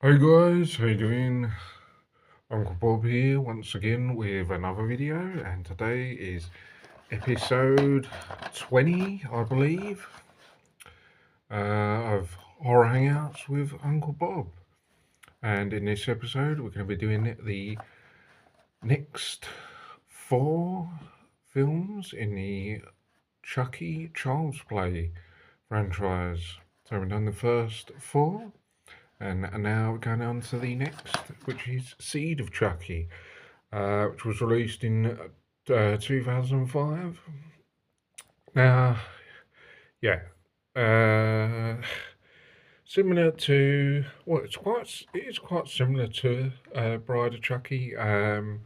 Hey guys, how you doing? Uncle Bob here once again with another video, and today is episode 20, I believe, of Horror Hangouts with Uncle Bob. And in this episode, we're going to be doing the next 4 films in the Chucky Child's Play franchise. So we've done the first 4. And now we're going on to the next, which is Seed of Chucky, which was released in 2005. Now, yeah, uh, similar to it is quite similar to Bride of Chucky, and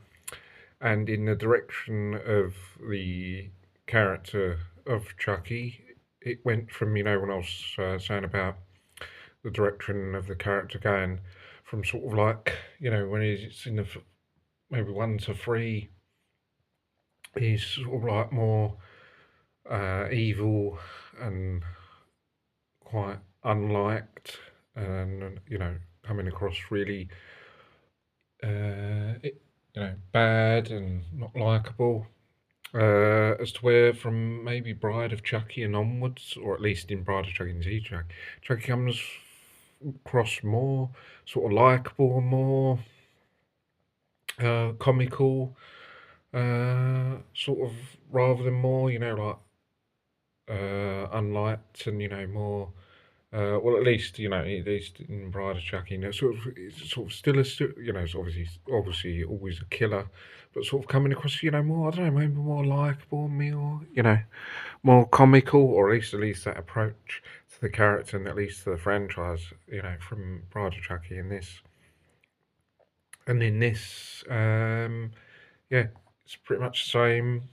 in the direction of the character of Chucky, it went from when I was saying about the direction of the character going from sort of like when he's in the maybe 1 to 3, he's sort of like more evil and quite unliked, and coming across really bad and not likable. As to where from maybe Bride of Chucky and onwards, or at least in Bride of Chucky and Z-Chuck, Chucky comes across more sort of likable, more comical, sort of, rather than more, unliked and, more, well, at least, at least in Bride of Chucky, it's sort of still it's obviously always a killer, but sort of coming across, more, I don't know, maybe more likable, more, more comical, or at least that approach to the character and at least to the franchise, from Bride of Chucky in this. And in this, yeah, it's pretty much the same.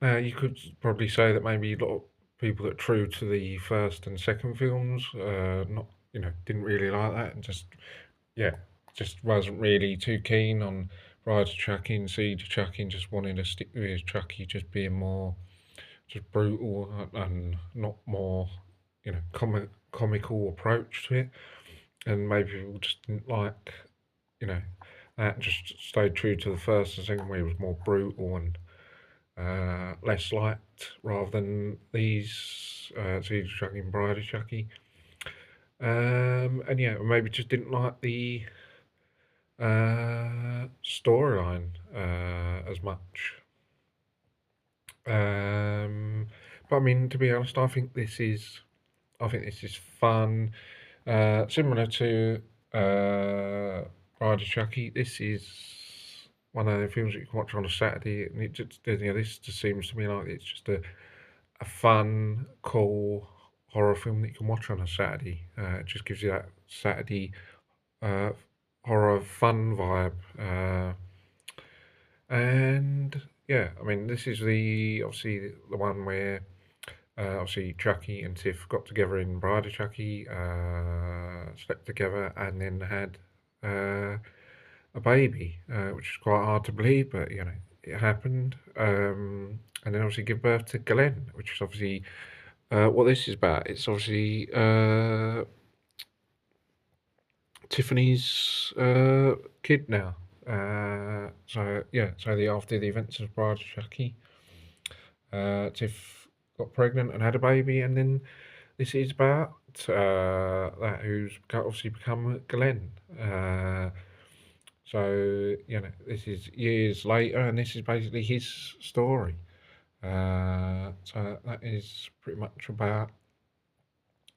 Uh, you could probably say that maybe a lot of people that are true to the first and second films, not didn't really like that, and just wasn't really too keen on Bride of Chucky and Seed of Chucky, and just wanting to stick with Chucky, just being more just brutal and not more, comical approach to it, and maybe people just didn't like, that just stayed true to the first and second, where it was more brutal and less liked, rather than these Seed of Chucky and Bride of Chucky. And maybe just didn't like the storyline as much. But I mean, to be honest, I think this is fun. Similar to Bride of Chucky, this is one of the films that you can watch on a Saturday, and this just seems to me like it's just a fun, cool horror film that you can watch on a Saturday. It just gives you that Saturday uh, horror fun vibe. And yeah, I mean, this is obviously the one where obviously Chucky and Tiff got together in Bride of Chucky, slept together, and then had a baby, which is quite hard to believe, but it happened. And then obviously give birth to Glenn, which is obviously what this is about. It's obviously Tiffany's kid now. After the events of Bride of Chucky, Tiff got pregnant and had a baby, and then this is about that who's obviously become Glenn. This is years later, and this is basically his story. So that is pretty much about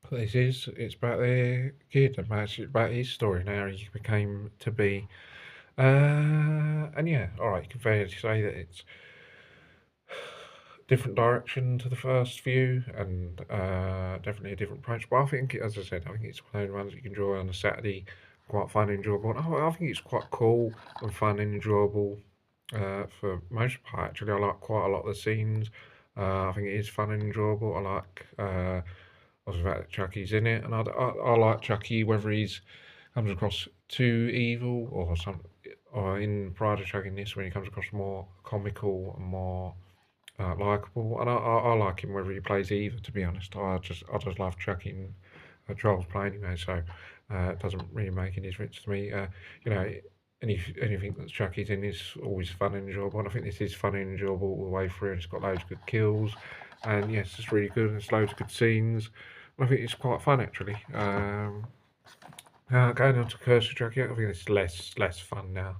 what this is. It's about their kid, and actually about his story now. He became to be. And yeah, all right, you can fairly say that it's different direction to the first few, and definitely a different approach. But I think, as I said, I think it's one of the ones you can enjoy on a Saturday, quite fun and enjoyable. And I think it's quite cool and fun and enjoyable for most part. Actually, I like quite a lot of the scenes. I think it is fun and enjoyable. I like the fact that Chucky's in it, and I like Chucky, whether he's comes across too evil or in Pride of Chucky in this, when he comes across more comical and more likable, and I like him whether he plays either. To be honest, I just love Chucky Child's Play anyway, so it doesn't really make any difference to me. You know, anything that's Chucky's in is always fun and enjoyable, and I think this is fun and enjoyable all the way through. And it's got loads of good kills, and yes, it's really good. And it's loads of good scenes. And I think it's quite fun actually. Going on to Curse of Chucky, I think it's less fun now.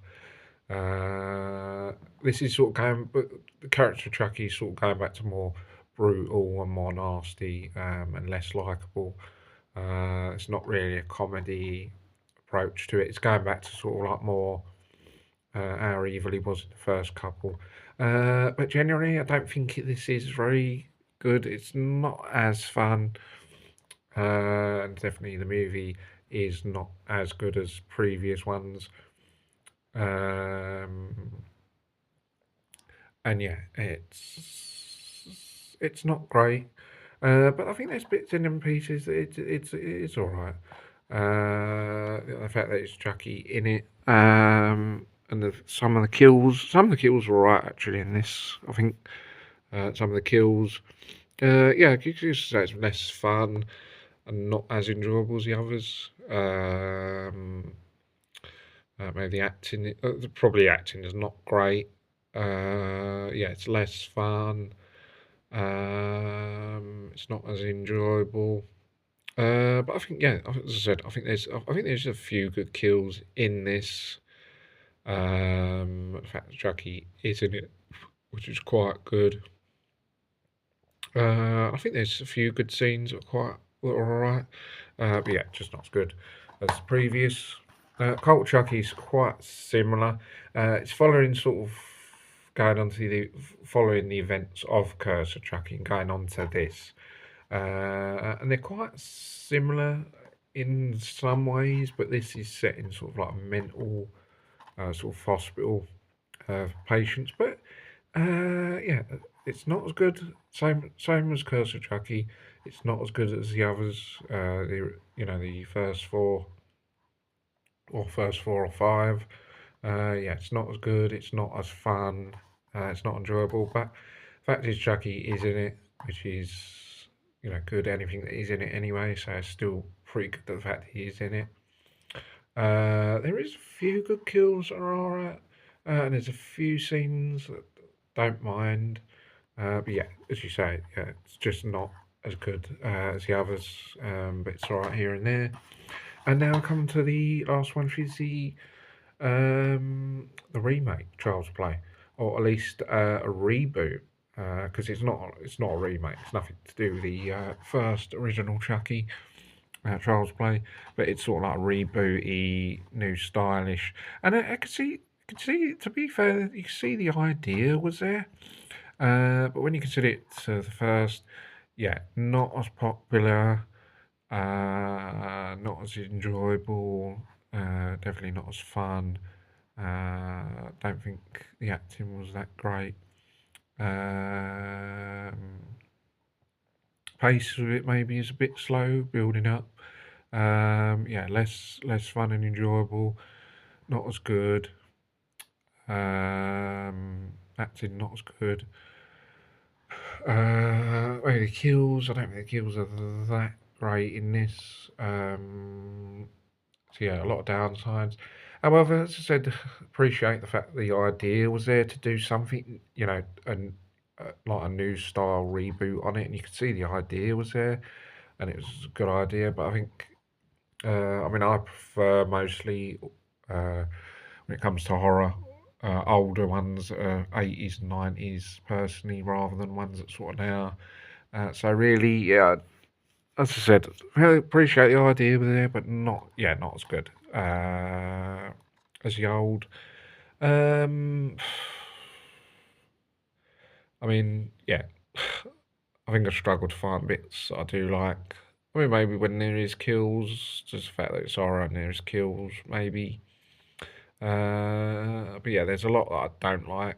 This is sort of going, but the character of Chucky is sort of going back to more brutal and more nasty and less likable. It's not really a comedy approach to it. It's going back to sort of like more how evil he was in the first couple. But generally, I don't think this is very good. It's not as fun, and definitely the movie is not as good as previous ones. Um, and yeah, it's not great, but I think there's bits in and pieces that it's all right. The fact that it's Chucky in it, and some of the kills were all right actually in this. I think some of the kills, yeah, you could say it's less fun and not as enjoyable as the others. Maybe the acting, probably acting is not great. Yeah, it's less fun. It's not as enjoyable. But I think, yeah, as I said, I think there's a few good kills in this. The fact that Chucky is in it, which is quite good. I think there's a few good scenes that are alright. But yeah, just not as good as the previous. Cult Chucky is quite similar. It's following sort of going on to the following the events of Curse of Chucky and going on to this. And they're quite similar in some ways, but this is set in sort of like a mental sort of hospital patients. But yeah, it's not as good. Same as Curse of Chucky. It's not as good as the others. The first four or five. Yeah, it's not as good. It's not as fun. It's not enjoyable. But the fact is, Chucky is in it, which is good. Anything that is in it anyway, so it's still pretty good. The fact he is in it. There is a few good kills that are alright, and there's a few scenes that don't mind. But yeah, as you say, yeah, it's just not as good as the others, but it's alright here and there. And now I come to the last one, which is the remake, Child's Play, or at least a reboot, because it's not a remake. It's nothing to do with the first original Chucky. Child's Play, but it's sort of like rebooty, new, stylish, and I could see. To be fair, you could see the idea was there, but when you consider it the first, yeah, not as popular, not as enjoyable, definitely not as fun. Don't think the acting was that great. Pace of it maybe is a bit slow building up. Yeah, less fun and enjoyable. Not as good. Acting not as good. Maybe the kills. I don't think the kills are that great in this. So yeah, a lot of downsides. However, as I said, appreciate the fact that the idea was there to do something, and like a new style reboot on it, and you could see the idea was there, and it was a good idea. But I think, I mean, I prefer mostly when it comes to horror, older ones, 80s and 90s, personally, rather than ones that sort of now. So really, yeah, as I said, really appreciate the idea there, but not as good as the old. Um, I mean, yeah, I think I struggle to find bits I do like. I mean, maybe when there is kills, just the fact that it's horror and there is kills, maybe. But yeah, there's a lot that I don't like.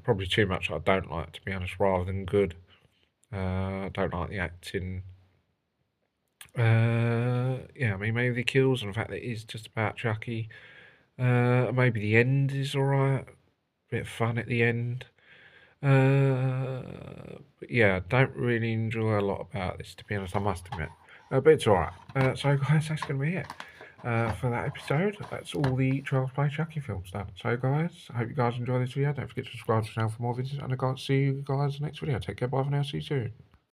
Probably too much I don't like, to be honest, rather than good. I don't like the acting. Yeah, I mean, maybe the kills and the fact that it is just about Chucky. Maybe the end is alright. Bit of fun at the end. But yeah, don't really enjoy a lot about this, to be honest, I must admit. But it's alright. So guys, that's going to be it for that episode. That's all the Charles Play Chucky films done. So guys, I hope you guys enjoy this video. Don't forget to subscribe to the channel for more videos, and I'll see you guys in the next video. Take care, bye for now, see you soon.